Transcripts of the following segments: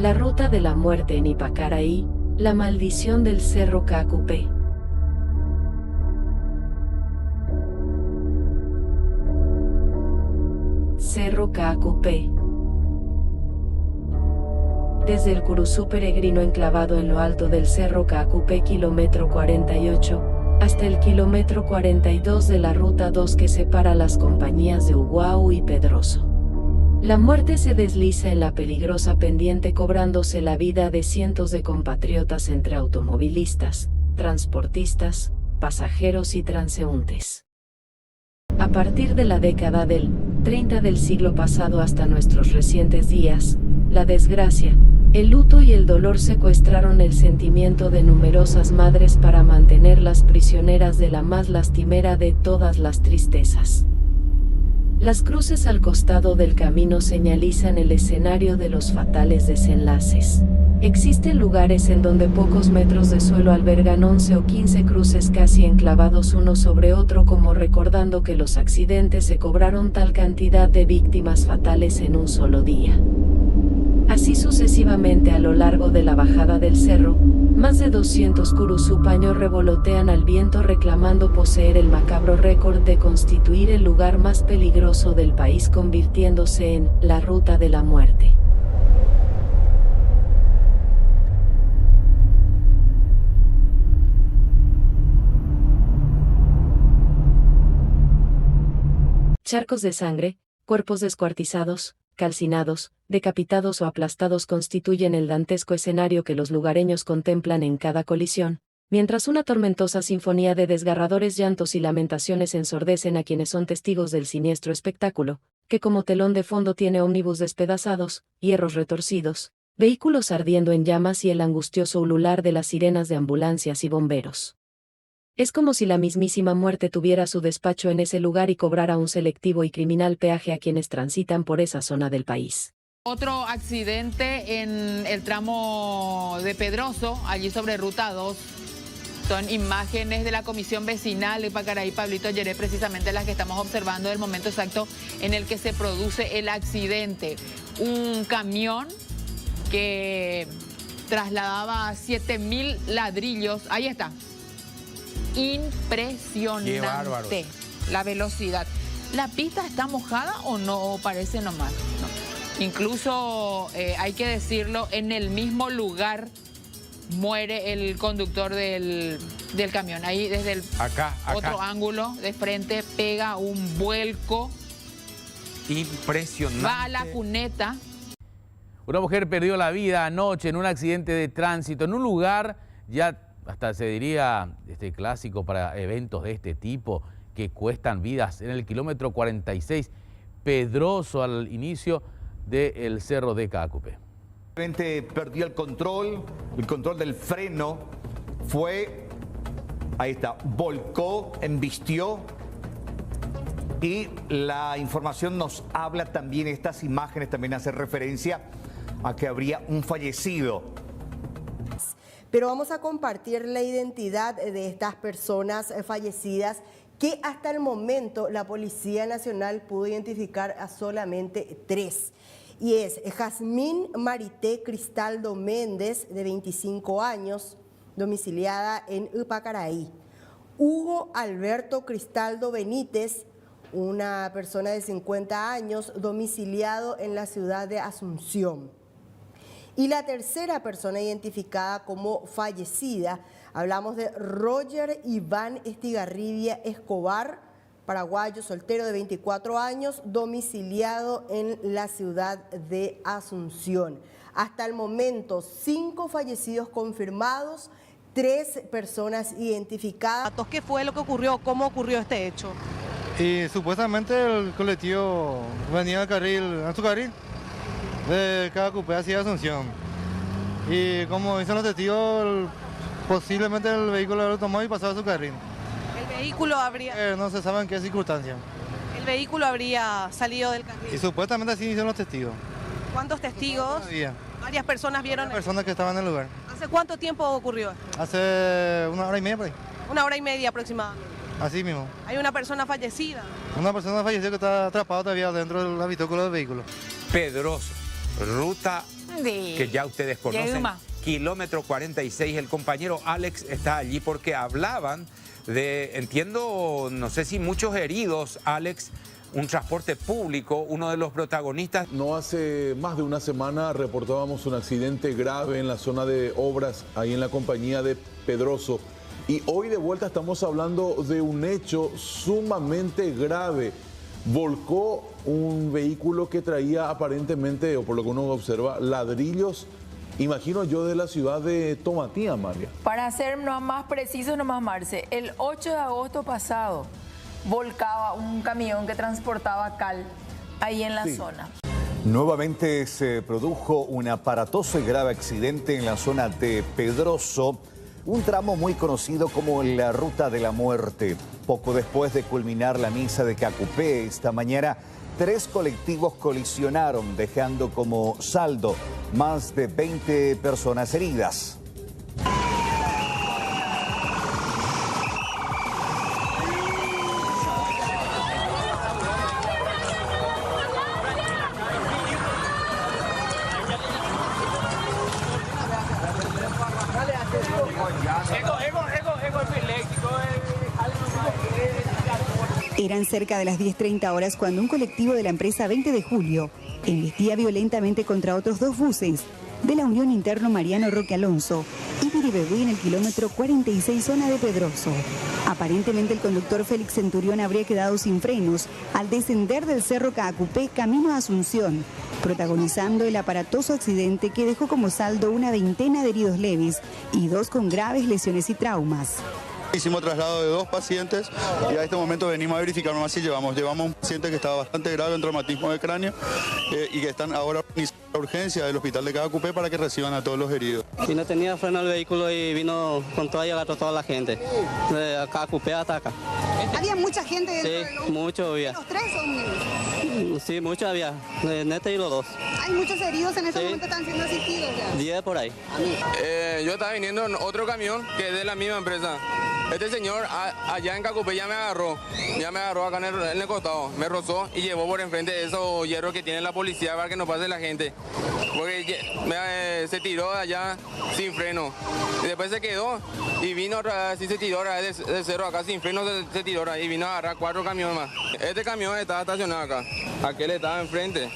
La ruta de la muerte en Ipacaraí, la maldición del Cerro Cacupé. Cerro Cacupé. Desde el Curuzú peregrino enclavado en lo alto del Cerro Cacupé kilómetro 48, hasta el kilómetro 42 de la Ruta 2 que separa las compañías de Uguau y Pedroso. La muerte se desliza en la peligrosa pendiente cobrándose la vida de cientos de compatriotas entre automovilistas, transportistas, pasajeros y transeúntes. A partir de la década del 30 del siglo pasado hasta nuestros recientes días, la desgracia, el luto y el dolor secuestraron el sentimiento de numerosas madres para mantenerlas prisioneras de la más lastimera de todas las tristezas. Las cruces al costado del camino señalizan el escenario de los fatales desenlaces. Existen lugares en donde pocos metros de suelo albergan 11 o 15 cruces casi enclavados uno sobre otro, como recordando que los accidentes se cobraron tal cantidad de víctimas fatales en un solo día. Así sucesivamente a lo largo de la bajada del cerro, más de 200 curuzupaños revolotean al viento reclamando poseer el macabro récord de constituir el lugar más peligroso del país, convirtiéndose en la ruta de la muerte. Charcos de sangre, cuerpos descuartizados, calcinados, decapitados o aplastados constituyen el dantesco escenario que los lugareños contemplan en cada colisión, mientras una tormentosa sinfonía de desgarradores llantos y lamentaciones ensordecen a quienes son testigos del siniestro espectáculo, que como telón de fondo tiene ómnibus despedazados, hierros retorcidos, vehículos ardiendo en llamas y el angustioso ulular de las sirenas de ambulancias y bomberos. Es como si la mismísima muerte tuviera su despacho en ese lugar y cobrara un selectivo y criminal peaje a quienes transitan por esa zona del país. Otro accidente en el tramo de Pedroso, allí sobre Ruta 2. Son imágenes de la Comisión Vecinal de Ipacaraí, Pablito Yeré, precisamente las que estamos observando del momento exacto en el que se produce el accidente. Un camión que trasladaba 7.000 ladrillos. Ahí está. Impresionante la velocidad. ¿La pista está mojada o no? ¿O parece nomás? No. Incluso, hay que decirlo, en el mismo lugar muere el conductor del camión. Ahí desde el otro ángulo de frente pega un vuelco. Impresionante. Va a la cuneta. Una mujer perdió la vida anoche en un accidente de tránsito en un lugar ya hasta se diría clásico para eventos de este tipo que cuestan vidas, en el kilómetro 46, Pedroso, al inicio del Cerro de Cacupé. Perdió el control del freno, ahí está, volcó, embistió, y la información nos habla también, estas imágenes también hacen referencia a que habría un fallecido. Pero vamos a compartir la identidad de estas personas fallecidas que hasta el momento la Policía Nacional pudo identificar a solamente 3. Y es Jazmín Marité Cristaldo Méndez, de 25 años, domiciliada en Ipacaraí. Hugo Alberto Cristaldo Benítez, una persona de 50 años, domiciliado en la ciudad de Asunción. Y la tercera persona identificada como fallecida, hablamos de Roger Iván Estigarribia Escobar, paraguayo, soltero de 24 años, domiciliado en la ciudad de Asunción. Hasta el momento, 5 fallecidos confirmados, 3 personas identificadas. ¿Qué fue lo que ocurrió? ¿Cómo ocurrió este hecho? Y supuestamente el colectivo venía en su carril de Cacupé hacia Asunción. Y como dicen los testigos, posiblemente el vehículo lo tomó y pasó a su carril. ¿El vehículo habría...? No se sabe en qué circunstancia. ¿El vehículo habría salido del carril? Y supuestamente así dicen los testigos. ¿Cuántos testigos? Varias personas vieron... Varias personas que estaban en el lugar. ¿Hace cuánto tiempo ocurrió? Hace 1 hora y media por ahí. 1 hora y media aproximadamente. Así mismo. ¿Hay una persona fallecida? Una persona fallecida que está atrapada todavía dentro del habitáculo del vehículo. Pedroso, ruta Sí. que ya ustedes conocen. Yehuma. Kilómetro 46. El compañero Alex está allí porque hablaban de, entiendo, no sé si muchos heridos, Alex, un transporte público, uno de los protagonistas. No hace más de una semana reportábamos un accidente grave en la zona de obras, ahí en la compañía de Pedroso. Y hoy de vuelta estamos hablando de un hecho sumamente grave. Volcó un vehículo que traía aparentemente, o por lo que uno observa, ladrillos, imagino yo, de la ciudad de Tomatía, María. Para ser más preciso, nomás Marce, el 8 de agosto pasado volcaba un camión que transportaba cal ahí en la zona. Nuevamente se produjo un aparatoso y grave accidente en la zona de Pedroso, un tramo muy conocido como la Ruta de la Muerte. Poco después de culminar la misa de Cacupé esta mañana, 3 colectivos colisionaron, dejando como saldo más de 20 personas heridas. Eran cerca de las 10:30 horas cuando un colectivo de la empresa 20 de Julio embestía violentamente contra otros 2 buses de la Unión Interno Mariano Roque Alonso y Piribebú en el kilómetro 46 zona de Pedroso. Aparentemente el conductor Félix Centurión habría quedado sin frenos al descender del cerro Caacupé camino a Asunción, protagonizando el aparatoso accidente que dejó como saldo una veintena de heridos leves y 2 con graves lesiones y traumas. Hicimos traslado de 2 pacientes y a este momento venimos a verificar nomás si llevamos un paciente que estaba bastante grave en traumatismo de cráneo y que están ahora en la urgencia del hospital de Caacupé para que reciban a todos los heridos. Y no tenía freno el vehículo y vino con toda y agarró toda la gente. De Caacupé hasta acá. ¿Había mucha gente dentro de los... Sí, mucho había. ¿Los 3 o Sí, mucho había. En este y los 2. Hay muchos heridos en este momento, están siendo asistidos ya. 10 por ahí. Yo estaba viniendo en otro camión que es de la misma empresa. Este señor allá en Cacupé ya me agarró acá en el costado, me rozó y llevó por enfrente de esos hierros que tiene la policía para que no pase la gente. Porque se tiró de allá sin freno. Y después se quedó y vino otra vez, así se tiró de cero acá sin freno, se tiró y vino a agarrar 4 camiones más. Este camión estaba estacionado acá, aquel estaba enfrente.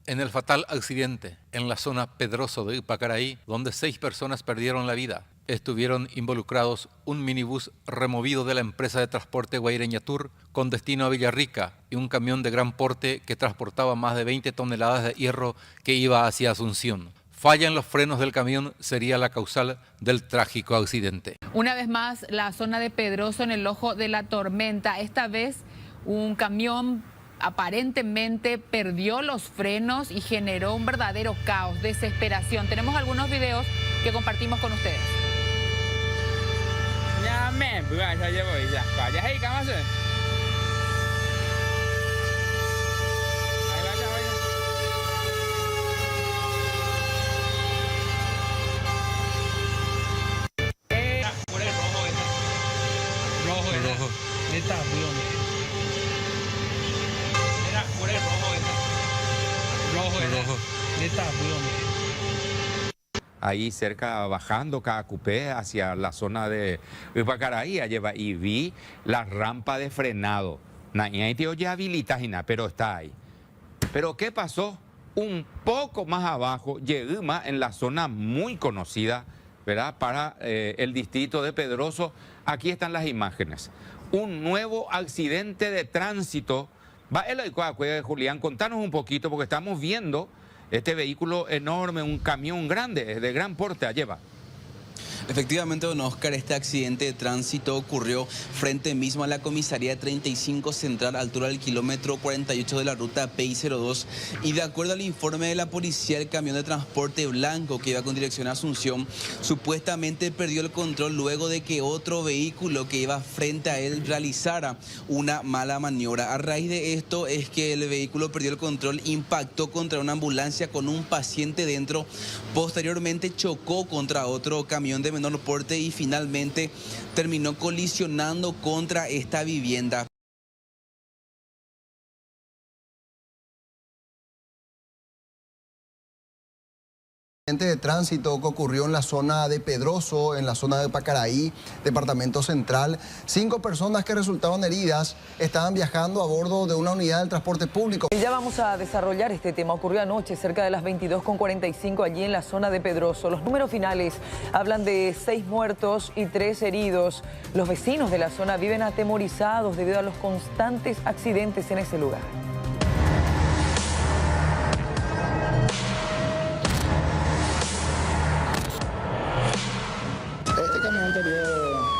En el fatal accidente en la zona Pedroso de Ipacaraí, donde 6 personas perdieron la vida, estuvieron involucrados un minibús removido de la empresa de transporte Guaireña Tour con destino a Villarrica y un camión de gran porte que transportaba más de 20 toneladas de hierro que iba hacia Asunción. Falla en los frenos del camión sería la causal del trágico accidente. Una vez más, la zona de Pedroso en el ojo de la tormenta. Esta vez un camión aparentemente perdió los frenos y generó un verdadero caos, desesperación. Tenemos algunos videos que compartimos con ustedes. Ahí cerca, bajando Caacupé hacia la zona de Ipacaraí, y vi la rampa de frenado. Pero está ahí. Pero ¿qué pasó? Un poco más abajo, Yehuma, en la zona muy conocida, ¿verdad?, para el distrito de Pedroso. Aquí están las imágenes. Un nuevo accidente de tránsito. Julián, contanos un poquito, porque estamos viendo este vehículo enorme, un camión grande, de gran porte, lleva. Efectivamente, don Oscar, este accidente de tránsito ocurrió frente mismo a la comisaría 35 Central, altura del kilómetro 48 de la ruta PI02. Y de acuerdo al informe de la policía, el camión de transporte blanco que iba con dirección a Asunción supuestamente perdió el control luego de que otro vehículo que iba frente a él realizara una mala maniobra. A raíz de esto es que el vehículo perdió el control, impactó contra una ambulancia con un paciente dentro, posteriormente chocó contra otro camión de menor porte y finalmente terminó colisionando contra esta vivienda. De tránsito que ocurrió en la zona de Pedroso, en la zona de Pacaraí, departamento central. 5 personas que resultaron heridas estaban viajando a bordo de una unidad del transporte público. Ya vamos a desarrollar este tema. Ocurrió anoche cerca de las 22:45 allí en la zona de Pedroso. Los números finales hablan de 6 muertos y 3 heridos. Los vecinos de la zona viven atemorizados debido a los constantes accidentes en ese lugar.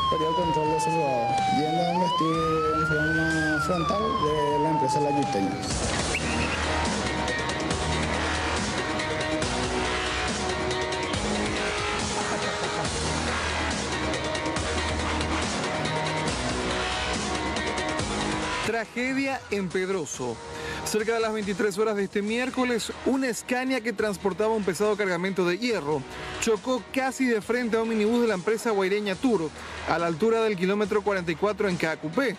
Perdió el control de su rodado, yendo a investir en forma frontal de la empresa La Yuteña. Tragedia en Pedroso. Cerca de las 23 horas de este miércoles, una Scania que transportaba un pesado cargamento de hierro chocó casi de frente a un minibús de la empresa Guaireña Tour, a la altura del kilómetro 44 en Caacupé.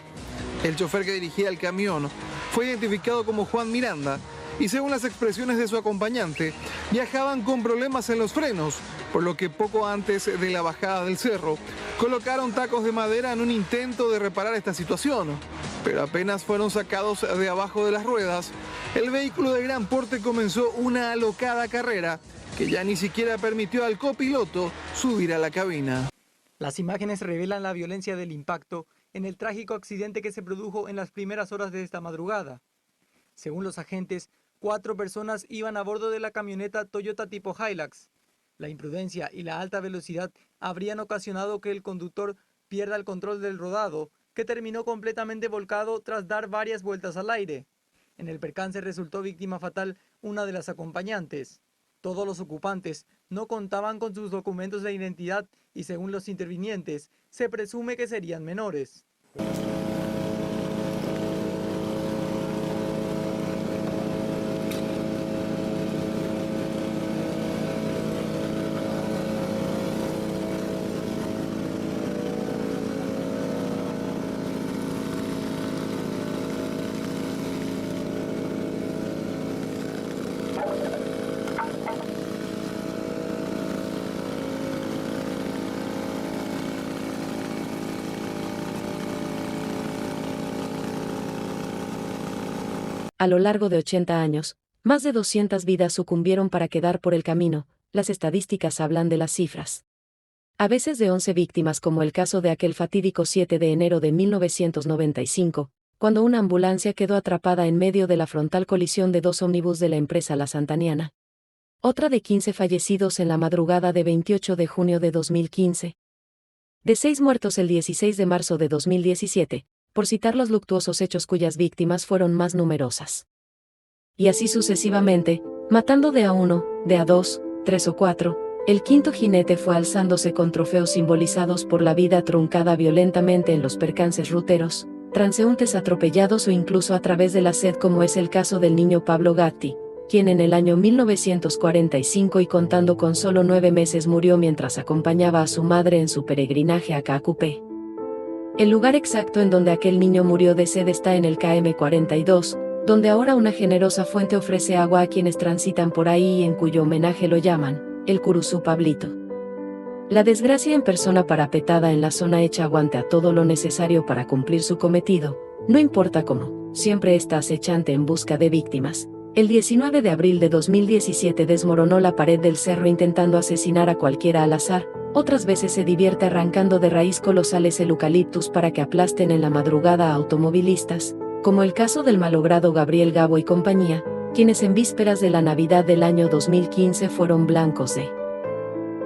El chofer que dirigía el camión fue identificado como Juan Miranda y, según las expresiones de su acompañante, viajaban con problemas en los frenos, por lo que poco antes de la bajada del cerro colocaron tacos de madera en un intento de reparar esta situación. Pero apenas fueron sacados de abajo de las ruedas, el vehículo de gran porte comenzó una alocada carrera que ya ni siquiera permitió al copiloto subir a la cabina. Las imágenes revelan la violencia del impacto en el trágico accidente que se produjo en las primeras horas de esta madrugada. Según los agentes, 4 personas iban a bordo de la camioneta Toyota tipo Hilux. La imprudencia y la alta velocidad habrían ocasionado que el conductor pierda el control del rodado, que terminó completamente volcado tras dar varias vueltas al aire. En el percance resultó víctima fatal una de las acompañantes. Todos los ocupantes no contaban con sus documentos de identidad y, según los intervinientes, se presume que serían menores. A lo largo de 80 años, más de 200 vidas sucumbieron para quedar por el camino. Las estadísticas hablan de las cifras. A veces de 11 víctimas, como el caso de aquel fatídico 7 de enero de 1995, cuando una ambulancia quedó atrapada en medio de la frontal colisión de 2 ómnibus de la empresa La Santaniana. Otra de 15 fallecidos en la madrugada de 28 de junio de 2015. De 6 muertos el 16 de marzo de 2017, por citar los luctuosos hechos cuyas víctimas fueron más numerosas. Y así sucesivamente, matando de a 1, de a 2, 3 o 4, el quinto jinete fue alzándose con trofeos simbolizados por la vida truncada violentamente en los percances ruteros, transeúntes atropellados o incluso a través de la sed, como es el caso del niño Pablo Gatti, quien en el año 1945 y contando con solo 9 meses murió mientras acompañaba a su madre en su peregrinaje a Caacupé. El lugar exacto en donde aquel niño murió de sed está en el KM 42, donde ahora una generosa fuente ofrece agua a quienes transitan por ahí y en cuyo homenaje lo llaman el Curuzú Pablito. La desgracia en persona, parapetada en la zona, hecha aguante a todo lo necesario para cumplir su cometido, no importa cómo, siempre está acechante en busca de víctimas. El 19 de abril de 2017 desmoronó la pared del cerro intentando asesinar a cualquiera al azar. Otras veces se divierte arrancando de raíz colosales el eucaliptus para que aplasten en la madrugada a automovilistas, como el caso del malogrado Gabriel Gabo y compañía, quienes en vísperas de la Navidad del año 2015 fueron blancos de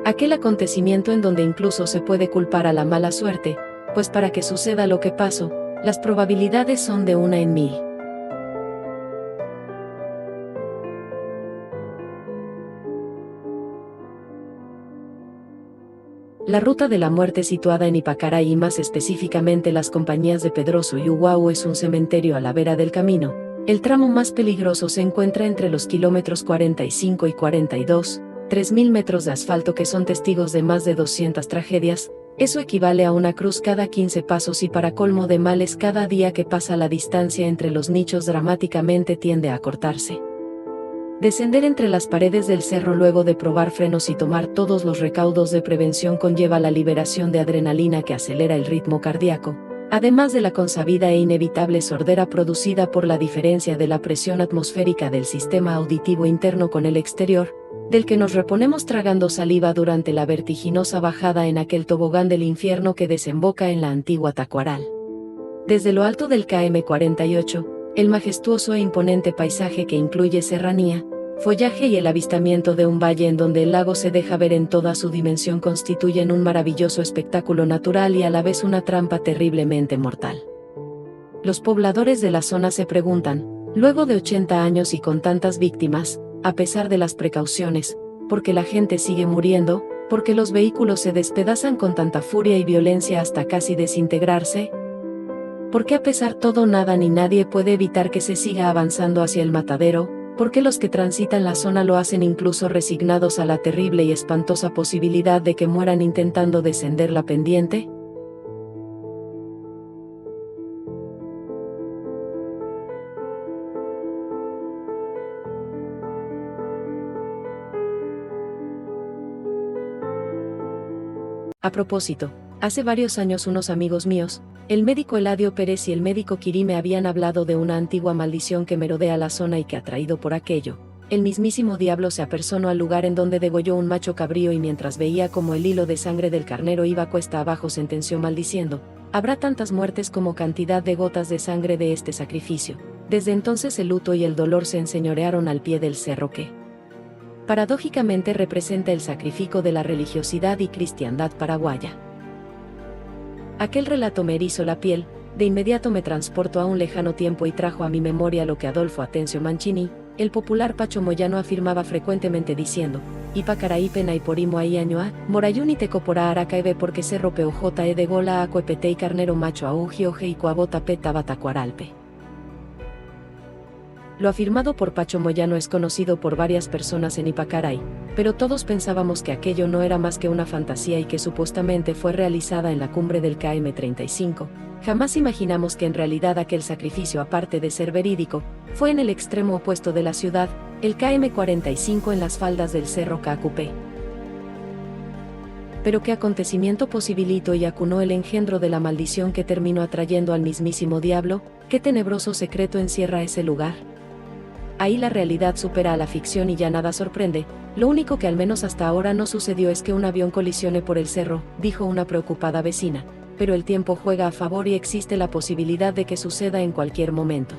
aquel acontecimiento en donde incluso se puede culpar a la mala suerte, pues para que suceda lo que pasó, las probabilidades son de 1 en 1000. La ruta de la muerte, situada en Ipacaraí y más específicamente las compañías de Pedroso y Uguau, es un cementerio a la vera del camino. El tramo más peligroso se encuentra entre los kilómetros 45 y 42, 3.000 metros de asfalto que son testigos de más de 200 tragedias. Eso equivale a una cruz cada 15 pasos y, para colmo de males, cada día que pasa la distancia entre los nichos dramáticamente tiende a acortarse. Descender entre las paredes del cerro luego de probar frenos y tomar todos los recaudos de prevención conlleva la liberación de adrenalina que acelera el ritmo cardíaco, además de la consabida e inevitable sordera producida por la diferencia de la presión atmosférica del sistema auditivo interno con el exterior, del que nos reponemos tragando saliva durante la vertiginosa bajada en aquel tobogán del infierno que desemboca en la antigua Tacuaral. Desde lo alto del KM48, el majestuoso e imponente paisaje que incluye serranía, follaje y el avistamiento de un valle en donde el lago se deja ver en toda su dimensión constituyen un maravilloso espectáculo natural y a la vez una trampa terriblemente mortal. Los pobladores de la zona se preguntan, luego de 80 años y con tantas víctimas, a pesar de las precauciones, ¿por qué la gente sigue muriendo? ¿Por qué los vehículos se despedazan con tanta furia y violencia hasta casi desintegrarse? ¿Por qué a pesar todo nada ni nadie puede evitar que se siga avanzando hacia el matadero? ¿Por qué los que transitan la zona lo hacen incluso resignados a la terrible y espantosa posibilidad de que mueran intentando descender la pendiente? A propósito, hace varios años unos amigos míos, el médico Eladio Pérez y el médico Quiri me habían hablado de una antigua maldición que merodea la zona y que atraído por aquello, el mismísimo diablo se apersonó al lugar en donde degolló un macho cabrío y mientras veía como el hilo de sangre del carnero iba cuesta abajo sentenció maldiciendo, habrá tantas muertes como cantidad de gotas de sangre de este sacrificio. Desde entonces el luto y el dolor se enseñorearon al pie del cerro que, paradójicamente representa el sacrificio de la religiosidad y cristiandad paraguaya. Aquel relato me erizó la piel, de inmediato me transportó a un lejano tiempo y trajo a mi memoria lo que Adolfo Atencio Mancini, el popular Pacho Moyano afirmaba frecuentemente diciendo, Ipacaraí pena y porimo ahí añoa, morayún y tecopora aracaebe porque cerro peojotae de gola a cuepete y carnero macho augioje y coabota peta batacuaralpe. Lo afirmado por Pacho Moyano es conocido por varias personas en Ipacaraí, pero todos pensábamos que aquello no era más que una fantasía y que supuestamente fue realizada en la cumbre del KM35. Jamás imaginamos que en realidad aquel sacrificio, aparte de ser verídico, fue en el extremo opuesto de la ciudad, el KM45 en las faldas del cerro Caacupé. Pero qué acontecimiento posibilitó y acunó el engendro de la maldición que terminó atrayendo al mismísimo diablo, qué tenebroso secreto encierra ese lugar. Ahí la realidad supera a la ficción y ya nada sorprende, lo único que al menos hasta ahora no sucedió es que un avión colisione por el cerro, dijo una preocupada vecina, pero el tiempo juega a favor y existe la posibilidad de que suceda en cualquier momento.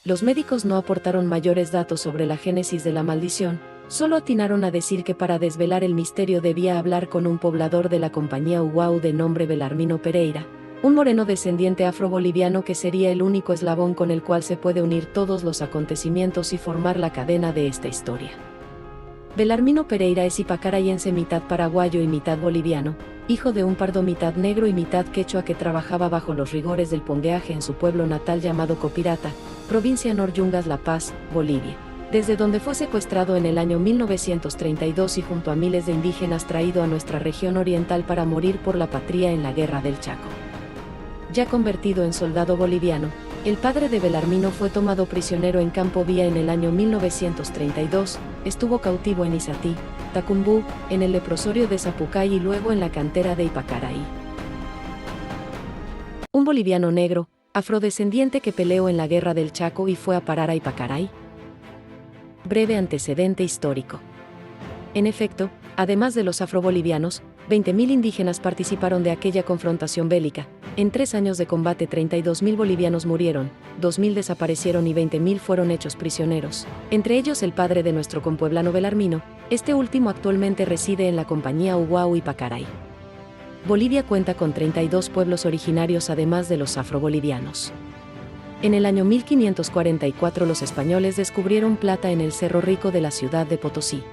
Los médicos no aportaron mayores datos sobre la génesis de la maldición, solo atinaron a decir que para desvelar el misterio debía hablar con un poblador de la compañía Uguau de nombre Belarmino Pereira, un moreno descendiente afroboliviano que sería el único eslabón con el cual se puede unir todos los acontecimientos y formar la cadena de esta historia. Belarmino Pereira es ipacarayense mitad paraguayo y mitad boliviano, hijo de un pardo mitad negro y mitad quechua que trabajaba bajo los rigores del pongueaje en su pueblo natal llamado Copirata, provincia Nor-Yungas, La Paz, Bolivia, desde donde fue secuestrado en el año 1932 y junto a miles de indígenas traído a nuestra región oriental para morir por la patria en la Guerra del Chaco. Ya convertido en soldado boliviano, el padre de Belarmino fue tomado prisionero en Campo Vía en el año 1932, estuvo cautivo en Izatí, Tacumbú, en el leprosorio de Zapucay y luego en la cantera de Ipacaraí. Un boliviano negro, afrodescendiente que peleó en la Guerra del Chaco y fue a parar a Ipacaraí. Breve antecedente histórico. En efecto, además de los afrobolivianos, 20.000 indígenas participaron de aquella confrontación bélica. En 3 años de combate 32.000 bolivianos murieron, 2.000 desaparecieron y 20.000 fueron hechos prisioneros. Entre ellos el padre de nuestro compueblano Belarmino, este último actualmente reside en la compañía Uguau Ipacaraí. Bolivia cuenta con 32 pueblos originarios además de los afrobolivianos. En el año 1544 los españoles descubrieron plata en el Cerro Rico de la ciudad de Potosí.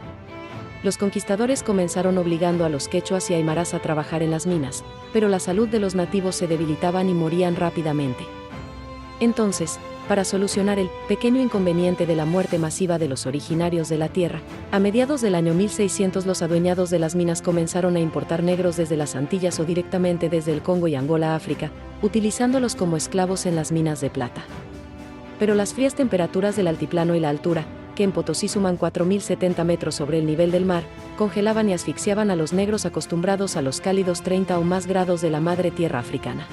Los conquistadores comenzaron obligando a los quechuas y aymaras a trabajar en las minas, pero la salud de los nativos se debilitaban y morían rápidamente. Entonces, para solucionar el pequeño inconveniente de la muerte masiva de los originarios de la tierra, a mediados del año 1600 los adueñados de las minas comenzaron a importar negros desde las Antillas o directamente desde el Congo y Angola a África, utilizándolos como esclavos en las minas de plata. pero las frías temperaturas del altiplano y la altura, que en Potosí suman 4.070 metros sobre el nivel del mar, congelaban y asfixiaban a los negros acostumbrados a los cálidos 30 o más grados de la madre tierra africana.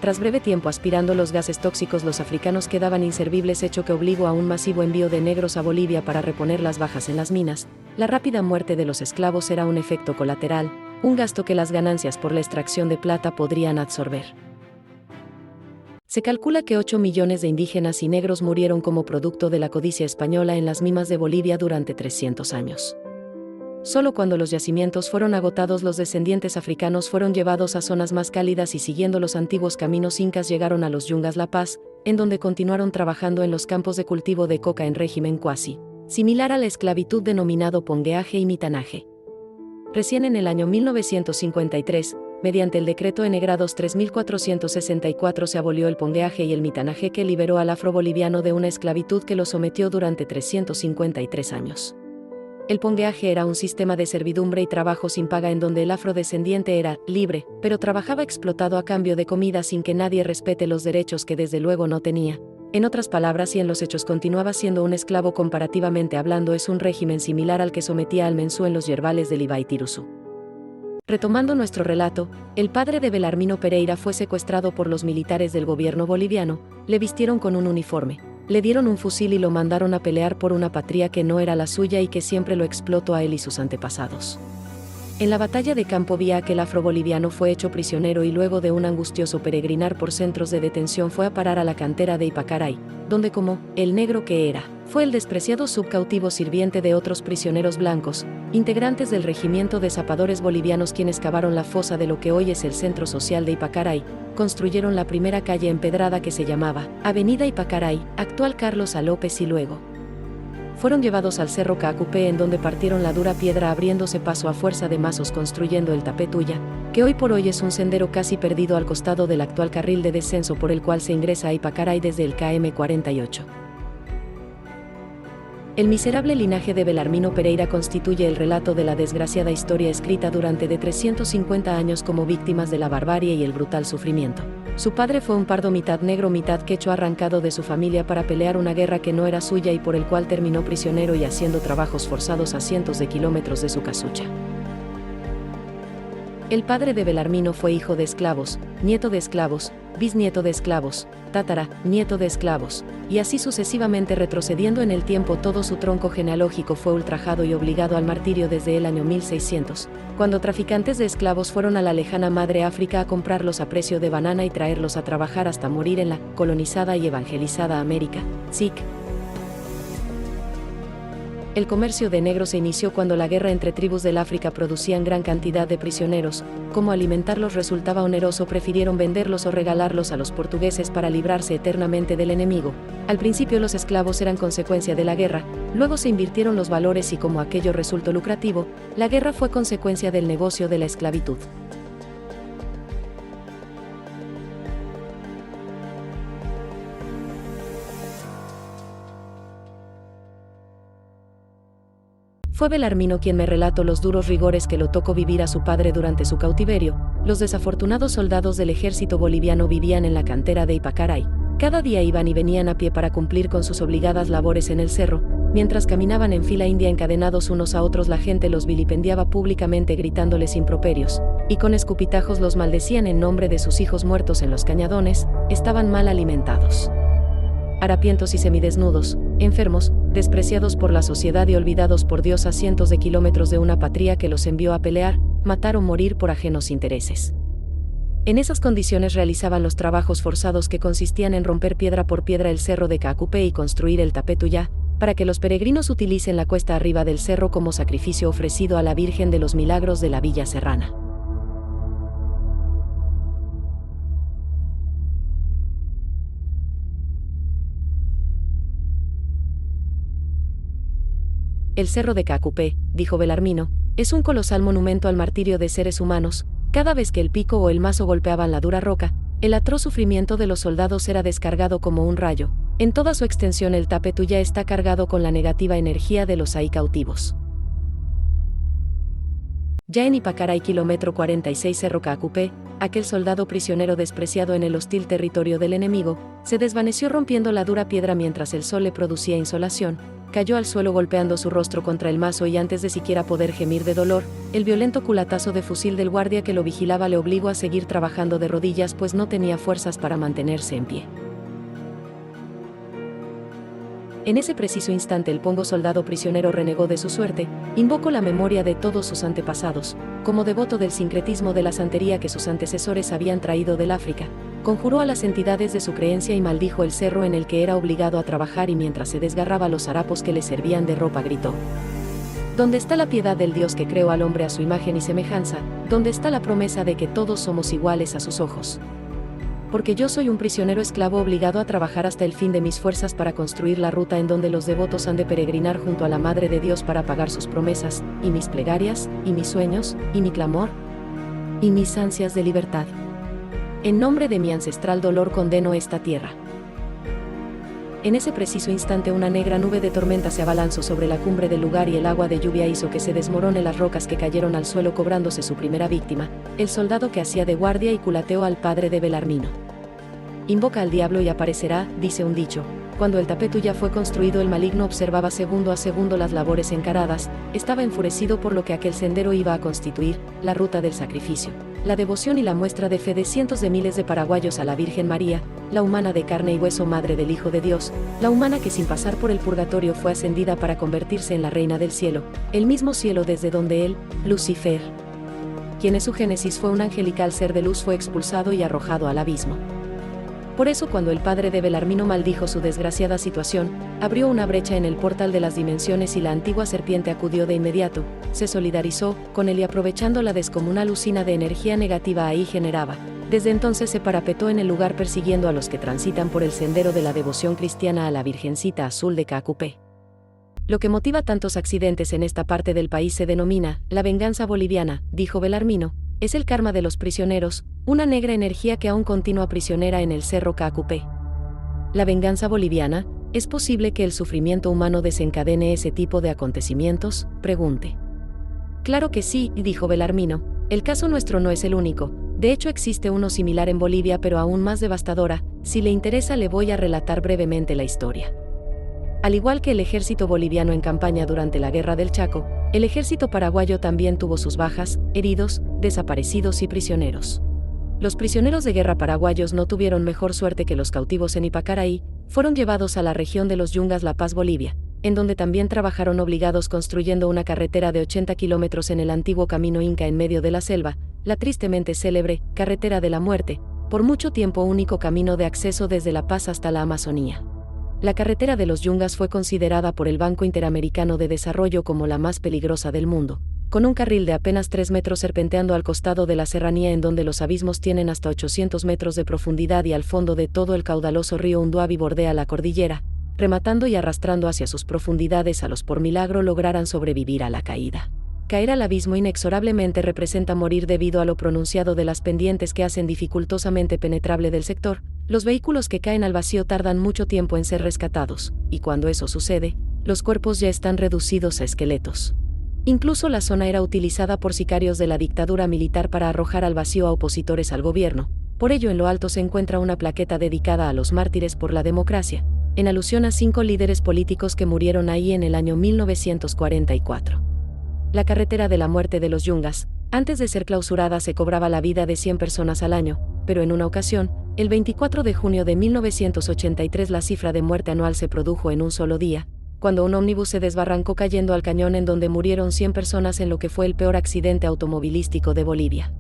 Tras breve tiempo aspirando los gases tóxicos, los africanos quedaban inservibles, hecho que obligó a un masivo envío de negros a Bolivia para reponer las bajas en las minas. La rápida muerte de los esclavos era un efecto colateral, un gasto que las ganancias por la extracción de plata podrían absorber. Se calcula que 8 millones de indígenas y negros murieron como producto de la codicia española en las minas de Bolivia durante 300 años. Solo cuando los yacimientos fueron agotados, los descendientes africanos fueron llevados a zonas más cálidas y, siguiendo los antiguos caminos incas, llegaron a los Yungas La Paz, en donde continuaron trabajando en los campos de cultivo de coca en régimen cuasi similar a la esclavitud denominado pongueaje y mitanaje. Recién en el año 1953, mediante el decreto N. 3464 se abolió el pongueaje y el mitanaje, que liberó al afroboliviano de una esclavitud que lo sometió durante 353 años. El pongueaje era un sistema de servidumbre y trabajo sin paga en donde el afrodescendiente era libre, pero trabajaba explotado a cambio de comida sin que nadie respete los derechos que desde luego no tenía. En otras palabras, y en los hechos continuaba siendo un esclavo comparativamente hablando. Es un régimen similar al que sometía al mensú en los yerbales del Ibai Tiruzú. Retomando nuestro relato, el padre de Belarmino Pereira fue secuestrado por los militares del gobierno boliviano, le vistieron con un uniforme, le dieron un fusil y lo mandaron a pelear por una patria que no era la suya y que siempre lo explotó a él y sus antepasados. En la batalla de Campo Vieja, el afroboliviano fue hecho prisionero y luego de un angustioso peregrinar por centros de detención fue a parar a la cantera de Ipacaray, donde, como el negro que era, fue el despreciado subcautivo sirviente de otros prisioneros blancos, integrantes del regimiento de zapadores bolivianos, quienes cavaron la fosa de lo que hoy es el Centro Social de Ipacaray, construyeron la primera calle empedrada que se llamaba Avenida Ipacaray, actual Carlos A. López, y luego fueron llevados al Cerro Caacupé, en donde partieron la dura piedra abriéndose paso a fuerza de mazos, construyendo el Tapetuya, que hoy por hoy es un sendero casi perdido al costado del actual carril de descenso por el cual se ingresa a Ipacaray desde el KM 48. El miserable linaje de Belarmino Pereira constituye el relato de la desgraciada historia escrita durante de 350 años como víctimas de la barbarie y el brutal sufrimiento. Su padre fue un pardo mitad negro mitad quechua, arrancado de su familia para pelear una guerra que no era suya y por el cual terminó prisionero y haciendo trabajos forzados a cientos de kilómetros de su casucha. El padre de Belarmino fue hijo de esclavos, nieto de esclavos, bisnieto de esclavos, tátara, nieto de esclavos, y así sucesivamente, retrocediendo en el tiempo. Todo su tronco genealógico fue ultrajado y obligado al martirio desde el año 1600, cuando traficantes de esclavos fueron a la lejana madre África a comprarlos a precio de banana y traerlos a trabajar hasta morir en la colonizada y evangelizada América, SIC. El comercio de negros se inició cuando la guerra entre tribus del África producían gran cantidad de prisioneros. Como alimentarlos resultaba oneroso, prefirieron venderlos o regalarlos a los portugueses para librarse eternamente del enemigo. Al principio los esclavos eran consecuencia de la guerra, luego se invirtieron los valores y como aquello resultó lucrativo, la guerra fue consecuencia del negocio de la esclavitud. Fue Belarmino quien me relató los duros rigores que lo tocó vivir a su padre durante su cautiverio. Los desafortunados soldados del ejército boliviano vivían en la cantera de Ipacaray. Cada día iban y venían a pie para cumplir con sus obligadas labores en el cerro. Mientras caminaban en fila india encadenados unos a otros, la gente los vilipendiaba públicamente gritándoles improperios, y con escupitajos los maldecían en nombre de sus hijos muertos en los cañadones. Estaban mal alimentados, harapientos y semidesnudos, enfermos, despreciados por la sociedad y olvidados por Dios a cientos de kilómetros de una patria que los envió a pelear, matar o morir por ajenos intereses. En esas condiciones realizaban los trabajos forzados que consistían en romper piedra por piedra el cerro de Caacupé y construir el Tapetuyá, para que los peregrinos utilicen la cuesta arriba del cerro como sacrificio ofrecido a la Virgen de los Milagros de la Villa Serrana. El cerro de Caacupé, dijo Belarmino, es un colosal monumento al martirio de seres humanos. Cada vez que el pico o el mazo golpeaban la dura roca, el atroz sufrimiento de los soldados era descargado como un rayo. En toda su extensión el Tapetuyá está cargado con la negativa energía de los ahí cautivos. Ya en Ipacaray, kilómetro 46 Cerro Caacupé, aquel soldado prisionero despreciado en el hostil territorio del enemigo, se desvaneció rompiendo la dura piedra mientras el sol le producía insolación, cayó al suelo golpeando su rostro contra el mazo y antes de siquiera poder gemir de dolor, el violento culatazo de fusil del guardia que lo vigilaba le obligó a seguir trabajando de rodillas pues no tenía fuerzas para mantenerse en pie. En ese preciso instante el pongo soldado prisionero renegó de su suerte, invocó la memoria de todos sus antepasados, como devoto del sincretismo de la santería que sus antecesores habían traído del África, conjuró a las entidades de su creencia y maldijo el cerro en el que era obligado a trabajar y mientras se desgarraba los harapos que le servían de ropa gritó: ¿Dónde está la piedad del Dios que creó al hombre a su imagen y semejanza? ¿Dónde está la promesa de que todos somos iguales a sus ojos? Porque yo soy un prisionero esclavo obligado a trabajar hasta el fin de mis fuerzas para construir la ruta en donde los devotos han de peregrinar junto a la Madre de Dios para pagar sus promesas, y mis plegarias, y mis sueños, y mi clamor, y mis ansias de libertad. En nombre de mi ancestral dolor condeno esta tierra. En ese preciso instante una negra nube de tormenta se abalanzó sobre la cumbre del lugar y el agua de lluvia hizo que se desmorone las rocas que cayeron al suelo cobrándose su primera víctima, el soldado que hacía de guardia y culateó al padre de Belarmino. Invoca al diablo y aparecerá, dice un dicho. Cuando el tapetu ya fue construido el maligno observaba segundo a segundo las labores encaradas, estaba enfurecido por lo que aquel sendero iba a constituir, la ruta del sacrificio. La devoción y la muestra de fe de cientos de miles de paraguayos a la Virgen María, la humana de carne y hueso madre del Hijo de Dios, la humana que sin pasar por el purgatorio fue ascendida para convertirse en la reina del cielo, el mismo cielo desde donde él, Lucifer, quien en su génesis fue un angelical ser de luz, fue expulsado y arrojado al abismo. Por eso cuando el padre de Belarmino maldijo su desgraciada situación, abrió una brecha en el portal de las dimensiones y la antigua serpiente acudió de inmediato, se solidarizó con él y aprovechando la descomunal usina de energía negativa ahí generaba, desde entonces se parapetó en el lugar persiguiendo a los que transitan por el sendero de la devoción cristiana a la Virgencita Azul de Caacupé. Lo que motiva tantos accidentes en esta parte del país se denomina la venganza boliviana, dijo Belarmino. Es el karma de los prisioneros, una negra energía que aún continúa prisionera en el Cerro Caacupé. La venganza boliviana, ¿es posible que el sufrimiento humano desencadene ese tipo de acontecimientos? Pregunte. Claro que sí, dijo Belarmino, el caso nuestro no es el único, de hecho existe uno similar en Bolivia pero aún más devastadora, si le interesa le voy a relatar brevemente la historia. Al igual que el ejército boliviano en campaña durante la Guerra del Chaco, el ejército paraguayo también tuvo sus bajas, heridos, desaparecidos y prisioneros. Los prisioneros de guerra paraguayos no tuvieron mejor suerte que los cautivos en Ipacaray, fueron llevados a la región de los Yungas La Paz, Bolivia, en donde también trabajaron obligados construyendo una carretera de 80 kilómetros en el antiguo camino inca en medio de la selva, la tristemente célebre Carretera de la Muerte, por mucho tiempo único camino de acceso desde La Paz hasta la Amazonía. La carretera de los Yungas fue considerada por el Banco Interamericano de Desarrollo como la más peligrosa del mundo, con un carril de apenas 3 metros serpenteando al costado de la serranía en donde los abismos tienen hasta 800 metros de profundidad y al fondo de todo el caudaloso río Unduabi bordea la cordillera, rematando y arrastrando hacia sus profundidades a los por milagro lograran sobrevivir a la caída. Caer al abismo inexorablemente representa morir debido a lo pronunciado de las pendientes que hacen dificultosamente penetrable del sector. Los vehículos que caen al vacío tardan mucho tiempo en ser rescatados, y cuando eso sucede, los cuerpos ya están reducidos a esqueletos. Incluso la zona era utilizada por sicarios de la dictadura militar para arrojar al vacío a opositores al gobierno. Por ello en lo alto se encuentra una plaqueta dedicada a los mártires por la democracia, en alusión a 5 líderes políticos que murieron ahí en el año 1944. La Carretera de la Muerte de los Yungas, antes de ser clausurada se cobraba la vida de 100 personas al año, pero en una ocasión, el 24 de junio de 1983 la cifra de muerte anual se produjo en un solo día, cuando un ómnibus se desbarrancó cayendo al cañón en donde murieron 100 personas en lo que fue el peor accidente automovilístico de Bolivia.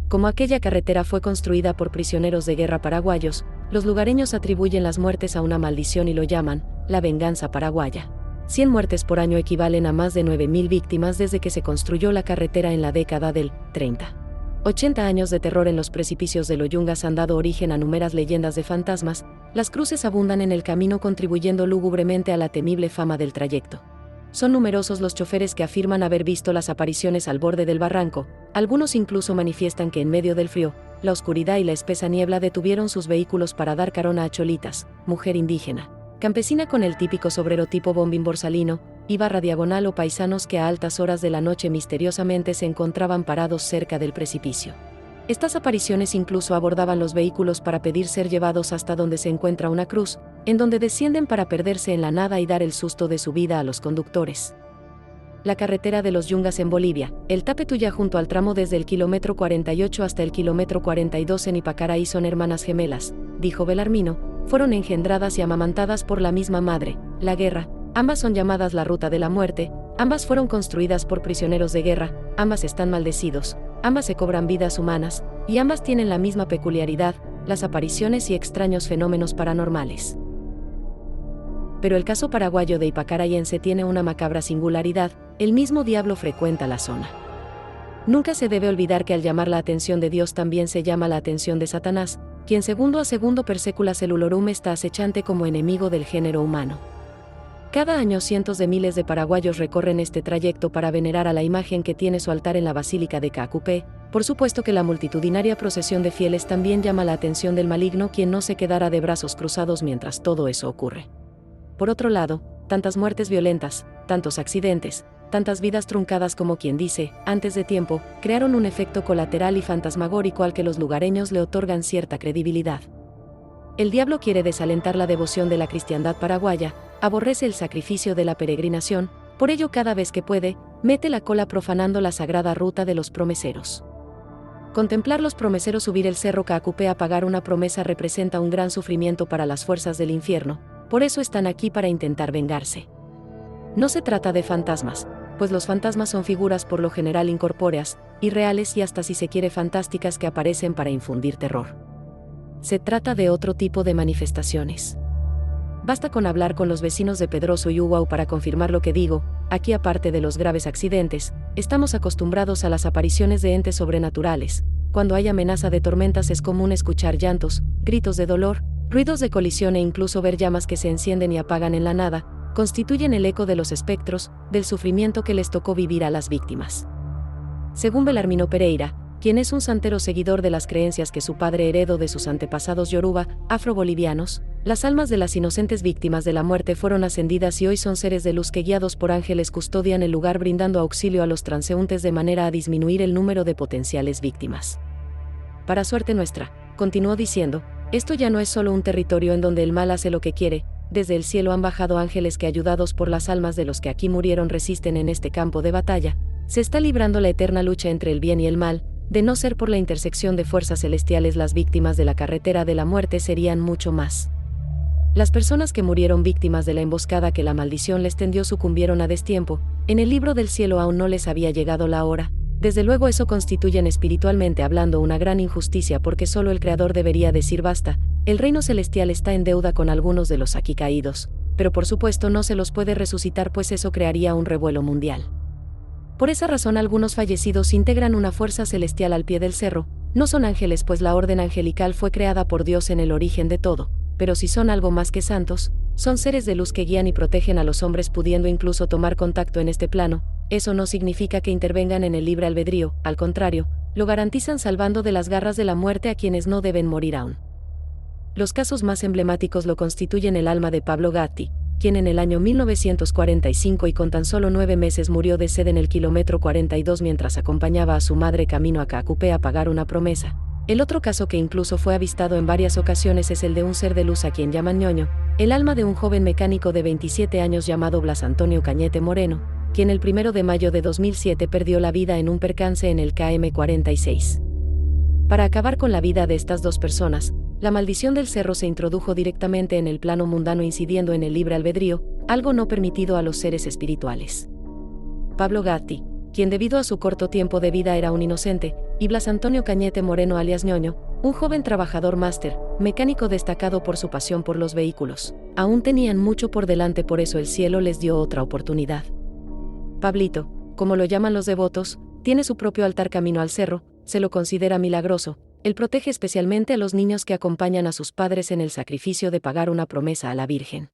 Como aquella carretera fue construida por prisioneros de guerra paraguayos, los lugareños atribuyen las muertes a una maldición y lo llaman la venganza paraguaya. 100 muertes por año equivalen a más de 9.000 víctimas desde que se construyó la carretera en la década del 30. 80 años de terror en los precipicios de los Yungas han dado origen a numerosas leyendas de fantasmas, las cruces abundan en el camino contribuyendo lúgubremente a la temible fama del trayecto. Son numerosos los choferes que afirman haber visto las apariciones al borde del barranco, algunos incluso manifiestan que en medio del frío, la oscuridad y la espesa niebla detuvieron sus vehículos para dar carona a Cholitas, mujer indígena, campesina con el típico sombrero tipo bombín borsalino, /diagonal o paisanos que a altas horas de la noche misteriosamente se encontraban parados cerca del precipicio. Estas apariciones incluso abordaban los vehículos para pedir ser llevados hasta donde se encuentra una cruz, en donde descienden para perderse en la nada y dar el susto de su vida a los conductores. La carretera de los Yungas en Bolivia, el Tapetuya junto al tramo desde el kilómetro 48 hasta el kilómetro 42 en Ipacaraí son hermanas gemelas, dijo Belarmino, fueron engendradas y amamantadas por la misma madre, la guerra, ambas son llamadas la ruta de la muerte, ambas fueron construidas por prisioneros de guerra, ambas están maldecidos, ambas se cobran vidas humanas, y ambas tienen la misma peculiaridad, las apariciones y extraños fenómenos paranormales. Pero el caso paraguayo de Ipacarayense tiene una macabra singularidad, el mismo diablo frecuenta la zona. Nunca se debe olvidar que al llamar la atención de Dios también se llama la atención de Satanás, quien segundo a segundo persecula celulorum está acechante como enemigo del género humano. Cada año cientos de miles de paraguayos recorren este trayecto para venerar a la imagen que tiene su altar en la Basílica de Caacupé. Por supuesto que la multitudinaria procesión de fieles también llama la atención del maligno, quien no se quedará de brazos cruzados mientras todo eso ocurre. Por otro lado, tantas muertes violentas, tantos accidentes, tantas vidas truncadas como quien dice, antes de tiempo, crearon un efecto colateral y fantasmagórico al que los lugareños le otorgan cierta credibilidad. El diablo quiere desalentar la devoción de la cristiandad paraguaya, aborrece el sacrificio de la peregrinación, por ello cada vez que puede, mete la cola profanando la sagrada ruta de los promeseros. Contemplar los promeseros subir el cerro Caacupé a pagar una promesa representa un gran sufrimiento para las fuerzas del infierno, por eso están aquí para intentar vengarse. No se trata de fantasmas, pues los fantasmas son figuras por lo general incorpóreas, irreales y hasta si se quiere fantásticas que aparecen para infundir terror. Se trata de otro tipo de manifestaciones. Basta con hablar con los vecinos de Pedroso y Uguau para confirmar lo que digo. Aquí, aparte de los graves accidentes, estamos acostumbrados a las apariciones de entes sobrenaturales. Cuando hay amenaza de tormentas es común escuchar llantos, gritos de dolor, ruidos de colisión e incluso ver llamas que se encienden y apagan en la nada, constituyen el eco de los espectros, del sufrimiento que les tocó vivir a las víctimas. Según Belarmino Pereira, quien es un santero seguidor de las creencias que su padre heredó de sus antepasados yoruba, afrobolivianos, las almas de las inocentes víctimas de la muerte fueron ascendidas y hoy son seres de luz que guiados por ángeles custodian el lugar brindando auxilio a los transeúntes de manera a disminuir el número de potenciales víctimas. Para suerte nuestra, continuó diciendo, esto ya no es solo un territorio en donde el mal hace lo que quiere, desde el cielo han bajado ángeles que ayudados por las almas de los que aquí murieron resisten en este campo de batalla, se está librando la eterna lucha entre el bien y el mal. De no ser por la intersección de fuerzas celestiales, las víctimas de la carretera de la muerte serían mucho más. Las personas que murieron víctimas de la emboscada que la maldición les tendió sucumbieron a destiempo, en el libro del cielo aún no les había llegado la hora. Desde luego eso constituyen espiritualmente hablando una gran injusticia porque solo el Creador debería decir basta, el reino celestial está en deuda con algunos de los aquí caídos, pero por supuesto no se los puede resucitar pues eso crearía un revuelo mundial. Por esa razón algunos fallecidos integran una fuerza celestial al pie del cerro, no son ángeles pues la orden angelical fue creada por Dios en el origen de todo, pero si son algo más que santos, son seres de luz que guían y protegen a los hombres pudiendo incluso tomar contacto en este plano, eso no significa que intervengan en el libre albedrío, al contrario, lo garantizan salvando de las garras de la muerte a quienes no deben morir aún. Los casos más emblemáticos lo constituyen el alma de Pablo Gatti, quien en el año 1945 y con tan solo 9 meses murió de sed en el kilómetro 42 mientras acompañaba a su madre camino a Caacupé a pagar una promesa. El otro caso que incluso fue avistado en varias ocasiones es el de un ser de luz a quien llaman ñoño, el alma de un joven mecánico de 27 años llamado Blas Antonio Cañete Moreno, quien el 1 de mayo de 2007 perdió la vida en un percance en el KM46. Para acabar con la vida de estas dos personas, la maldición del cerro se introdujo directamente en el plano mundano incidiendo en el libre albedrío, algo no permitido a los seres espirituales. Pablo Gatti, quien debido a su corto tiempo de vida era un inocente, y Blas Antonio Cañete Moreno alias ñoño, un joven trabajador máster, mecánico destacado por su pasión por los vehículos, aún tenían mucho por delante, por eso el cielo les dio otra oportunidad. Pablito, como lo llaman los devotos, tiene su propio altar camino al cerro, se lo considera milagroso. Él protege especialmente a los niños que acompañan a sus padres en el sacrificio de pagar una promesa a la Virgen.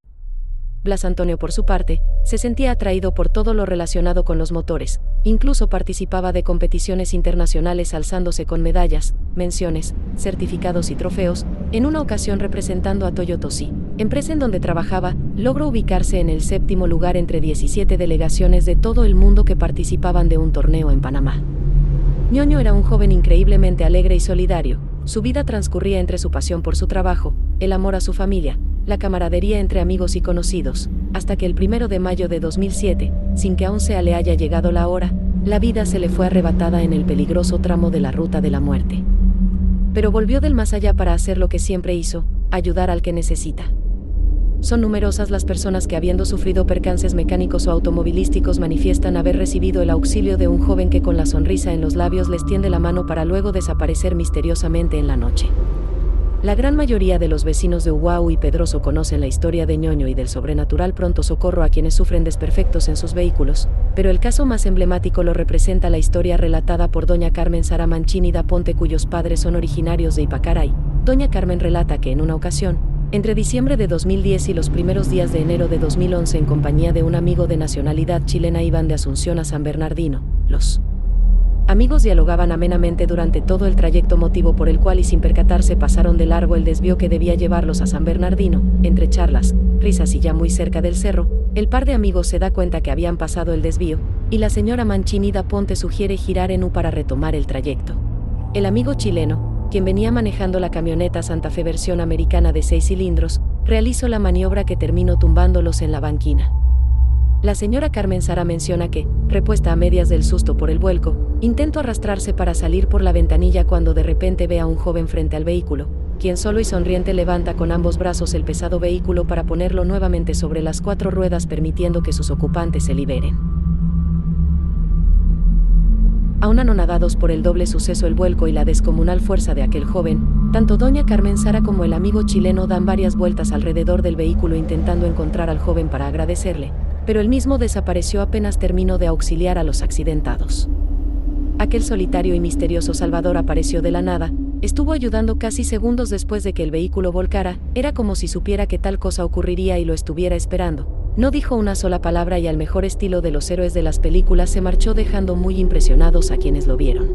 Blas Antonio, por su parte, se sentía atraído por todo lo relacionado con los motores, incluso participaba de competiciones internacionales alzándose con medallas, menciones, certificados y trofeos, en una ocasión representando a Toyota. empresa en donde trabajaba, logró ubicarse en el 7º lugar entre 17 delegaciones de todo el mundo que participaban de un torneo en Panamá. Ñoño era un joven increíblemente alegre y solidario. Su vida transcurría entre su pasión por su trabajo, el amor a su familia, la camaradería entre amigos y conocidos, hasta que el 1 de mayo de 2007, sin que aún le haya llegado la hora, la vida se le fue arrebatada en el peligroso tramo de la ruta de la muerte. Pero volvió del más allá para hacer lo que siempre hizo, ayudar al que necesita. Son numerosas las personas que, habiendo sufrido percances mecánicos o automovilísticos, manifiestan haber recibido el auxilio de un joven que con la sonrisa en los labios les tiende la mano para luego desaparecer misteriosamente en la noche. La gran mayoría de los vecinos de Uguao y Pedroso conocen la historia de Ñoño y del sobrenatural pronto socorro a quienes sufren desperfectos en sus vehículos, pero el caso más emblemático lo representa la historia relatada por doña Carmen Sara Mancini da Ponte, cuyos padres son originarios de Ypacaray. Doña Carmen relata que en una ocasión, entre diciembre de 2010 y los primeros días de enero de 2011, en compañía de un amigo de nacionalidad chilena, iban de Asunción a San Bernardino. Los amigos dialogaban amenamente durante todo el trayecto, motivo por el cual y sin percatarse pasaron de largo el desvío que debía llevarlos a San Bernardino. Entre charlas, risas y ya muy cerca del cerro, el par de amigos se da cuenta que habían pasado el desvío, y la señora Mancini da Ponte sugiere girar en U para retomar el trayecto. El amigo chileno, quien venía manejando la camioneta Santa Fe versión americana de 6 cilindros, realizó la maniobra que terminó tumbándolos en la banquina. La señora Carmen Sara menciona que, repuesta a medias del susto por el vuelco, intentó arrastrarse para salir por la ventanilla cuando de repente ve a un joven frente al vehículo, quien solo y sonriente levanta con ambos brazos el pesado vehículo para ponerlo nuevamente sobre las 4 ruedas, permitiendo que sus ocupantes se liberen. Aún anonadados por el doble suceso, el vuelco y la descomunal fuerza de aquel joven, tanto doña Carmen Sara como el amigo chileno dan varias vueltas alrededor del vehículo intentando encontrar al joven para agradecerle, pero el mismo desapareció apenas terminó de auxiliar a los accidentados. Aquel solitario y misterioso salvador apareció de la nada, estuvo ayudando casi segundos después de que el vehículo volcara, era como si supiera que tal cosa ocurriría y lo estuviera esperando. No dijo una sola palabra y, al mejor estilo de los héroes de las películas, se marchó dejando muy impresionados a quienes lo vieron.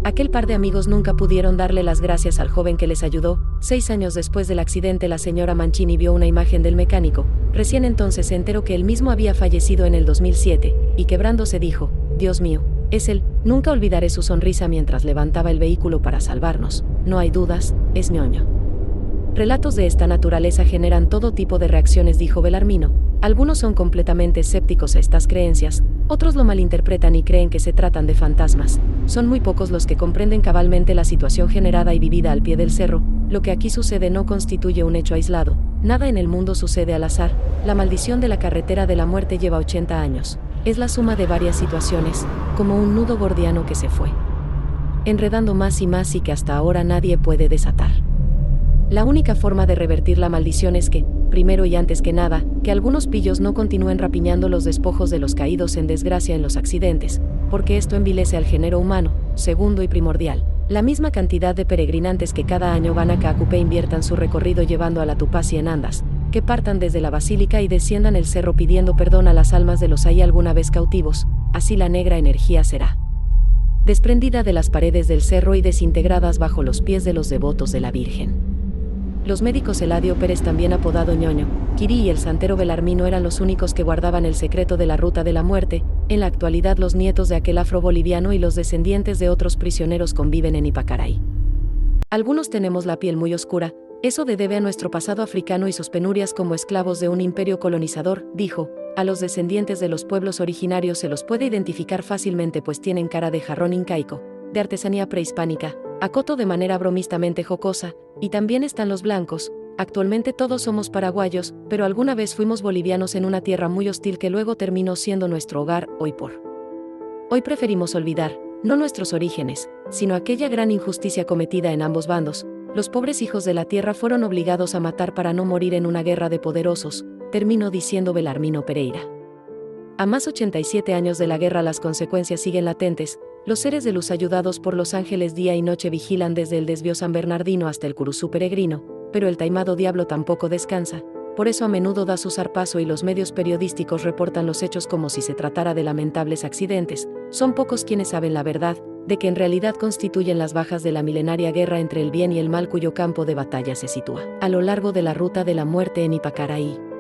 Aquel par de amigos nunca pudieron darle las gracias al joven que les ayudó. 6 años después del accidente, la señora Mancini vio una imagen del mecánico. Recién entonces se enteró que él mismo había fallecido en el 2007, y quebrándose dijo: «Dios mío, es él». Nunca olvidaré su sonrisa mientras levantaba el vehículo para salvarnos. No hay dudas, es Ñoño. Relatos de esta naturaleza generan todo tipo de reacciones, dijo Belarmino. Algunos son completamente escépticos a estas creencias, otros lo malinterpretan y creen que se tratan de fantasmas. Son muy pocos los que comprenden cabalmente la situación generada y vivida al pie del cerro. Lo que aquí sucede no constituye un hecho aislado. Nada en el mundo sucede al azar. La maldición de la carretera de la muerte lleva 80 años. Es la suma de varias situaciones, como un nudo gordiano que se fue enredando más y que hasta ahora nadie puede desatar. La única forma de revertir la maldición es que, primero y antes que nada, que algunos pillos no continúen rapiñando los despojos de los caídos en desgracia en los accidentes, porque esto envilece al género humano. Segundo y primordial, la misma cantidad de peregrinantes que cada año van a Caacupé inviertan su recorrido llevando a la Tupaci en andas, que partan desde la basílica y desciendan el cerro pidiendo perdón a las almas de los ahí alguna vez cautivos. Así la negra energía será desprendida de las paredes del cerro y desintegradas bajo los pies de los devotos de la Virgen. Los médicos Eladio Pérez, también apodado Ñoño, Kiri y el santero Belarmino eran los únicos que guardaban el secreto de la ruta de la muerte. En la actualidad, los nietos de aquel afro-boliviano y los descendientes de otros prisioneros conviven en Ypacaray. Algunos tenemos la piel muy oscura, eso debe a nuestro pasado africano y sus penurias como esclavos de un imperio colonizador, dijo. A los descendientes de los pueblos originarios se los puede identificar fácilmente, pues tienen cara de jarrón incaico, de artesanía prehispánica, acotó de manera bromistamente jocosa. Y también están los blancos. Actualmente todos somos paraguayos, pero alguna vez fuimos bolivianos en una tierra muy hostil que luego terminó siendo nuestro hogar. Hoy preferimos olvidar, no nuestros orígenes, sino aquella gran injusticia cometida en ambos bandos. Los pobres hijos de la tierra fueron obligados a matar para no morir en una guerra de poderosos, terminó diciendo Belarmino Pereira. A más 87 años de la guerra, las consecuencias siguen latentes. Los seres de luz, ayudados por los ángeles, día y noche vigilan desde el desvío San Bernardino hasta el Curuzú peregrino, pero el taimado diablo tampoco descansa. Por eso a menudo da su zarpazo y los medios periodísticos reportan los hechos como si se tratara de lamentables accidentes. Son pocos quienes saben la verdad. de que en realidad constituyen las bajas de la milenaria guerra entre el bien y el mal cuyo campo de batalla se sitúa a lo largo de la ruta de la muerte en Ipacaraí.